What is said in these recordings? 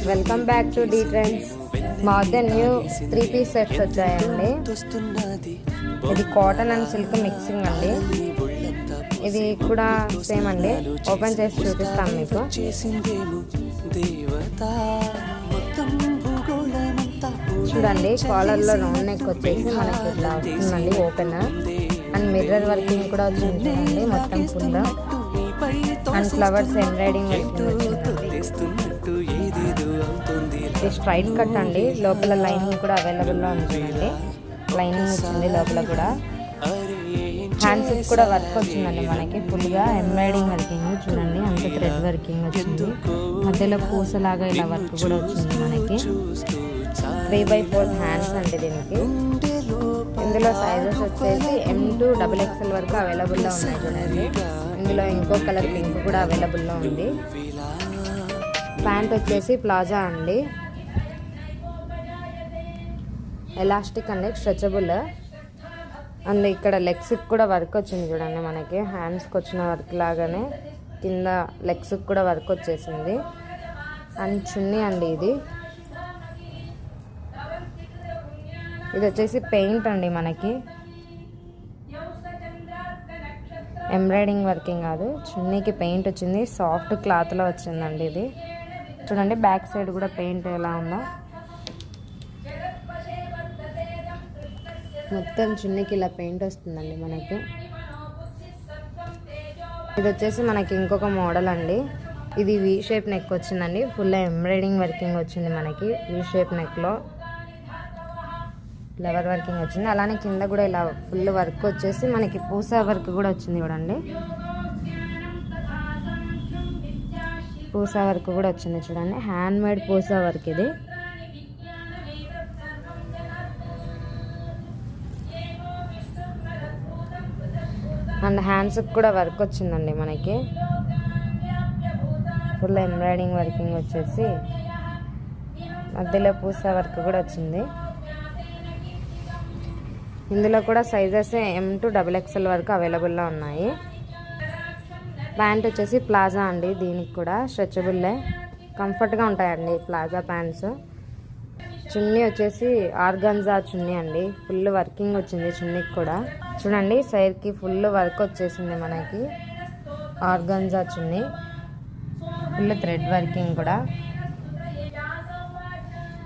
Friends, welcome back to the trends. More new 3-piece sets వచ్చాయండి. ఇది cotton and silk mixing అండి. ఇది కూడా సేమ్ అండి. ఓపెన్ చేసి చూపిస్తాను మీకు. చూడండి, కాలర్లో రౌండ్ నెక్ వచ్చేసి మనకి ఇట్లా వస్తుందండి ఓపెన్. అండ్ మిర్రర్ వర్కింగ్ కూడా వచ్చింది చూడండి, మొత్తం ఫుల్. అండ్ ఫ్లవర్స్ ఎంబ్రాయిడింగ్ ఇది స్ట్రైట్ కట్ అండి. లోపల లైనింగ్ కూడా అవైలబుల్లో ఉంటుందండి. లైనింగ్ వచ్చింది లోపల కూడా. హ్యాండ్స్ కూడా వర్క్ వచ్చిందండి మనకి ఫుల్గా. ఎంబ్రాయిడింగ్ వర్కింగ్ చూడండి, అంత థ్రెడ్ వర్కింగ్ వచ్చింది. మధ్యలో పూసలాగా ఇలా వర్క్ కూడా వచ్చింది మనకి. 3/4 హ్యాండ్స్ అండి దీనికి. ఇందులో సైజెస్ వచ్చేసి M to XXL వరకు అవైలబుల్లో ఉన్నాయి చూడండి. ఇందులో ఇంకో కలర్ పింక్ కూడా అవైలబుల్లో ఉంది. ప్యాంట్ వచ్చేసి ప్లాజా అండి, ఎలాస్టిక్ అండి, స్ట్రెచబుల్. అండ్ ఇక్కడ లెగ్స్కి కూడా వర్క్ వచ్చింది చూడండి మనకి. హ్యాండ్స్కి వచ్చిన వర్క్ లాగానే కింద లెగ్స్కి కూడా వర్క్ వచ్చేసింది. అండ్ చున్నీ అండి ఇది. ఇది వచ్చేసి పెయింట్ అండి మనకి, ఎంబ్రాయిడింగ్ వర్కింగ్ కాదు. చున్నీకి పెయింట్ వచ్చింది, సాఫ్ట్ క్లాత్లో వచ్చిందండి ఇది. చూడండి బ్యాక్ సైడ్ కూడా పెయింట్ ఎలా ఉందో. మొత్తం చున్నీకి ఇలా పెయింట్ వస్తుందండి మనకి. ఇది వచ్చేసి మనకి ఇంకొక మోడల్ అండి. ఇది వి షేప్ నెక్ వచ్చిందండి. ఫుల్ ఎంబ్రాయిడింగ్ వర్కింగ్ వచ్చింది మనకి. వి షేప్ నెక్లో ఫ్లవర్ వర్కింగ్ వచ్చింది. అలానే కింద కూడా ఇలా ఫుల్ వర్క్ వచ్చేసి మనకి పూసా వర్క్ కూడా వచ్చింది చూడండి. పూసా వర్క్ కూడా వచ్చింది చూడండి, హ్యాండ్ మేడ్ పూసా వర్క్ ఇది. అండ్ హ్యాండ్స్కి కూడా వర్క్ వచ్చిందండి మనకి. ఫుల్ ఎంబ్రాయిడింగ్ వర్కింగ్ వచ్చేసి మధ్యలో పూసా వర్క్ కూడా వచ్చింది. ఇందులో కూడా సైజెస్ M to XXL వరకు అవైలబుల్లో ఉన్నాయి. ప్యాంట్ వచ్చేసి ప్లాజా అండి, దీనికి కూడా స్ట్రెచబుల్లే, కంఫర్ట్గా ఉంటాయండి ప్లాజా ప్యాంట్స్. చున్నీ వచ్చేసి ఆర్గంజా చున్నీ అండి. ఫుల్ వర్కింగ్ వచ్చింది చున్నీకి కూడా. చూడండి సైడ్కి ఫుల్ వర్క్ వచ్చేసింది మనకి. ఆర్గంజా చున్నీ, ఫుల్ థ్రెడ్ వర్కింగ్ కూడా.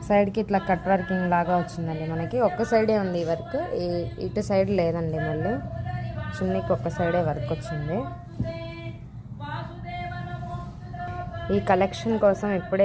సైడ్కి ఇట్లా కట్ వర్కింగ్ లాగా వచ్చిందండి మనకి. ఒక్క సైడే ఉంది ఈ వర్క్, ఇటు సైడ్ లేదండి. మళ్ళీ చున్నీకి ఒక్క సైడే వర్క్ వచ్చింది. ఈ కలెక్షన్ కోసం ఇప్పుడే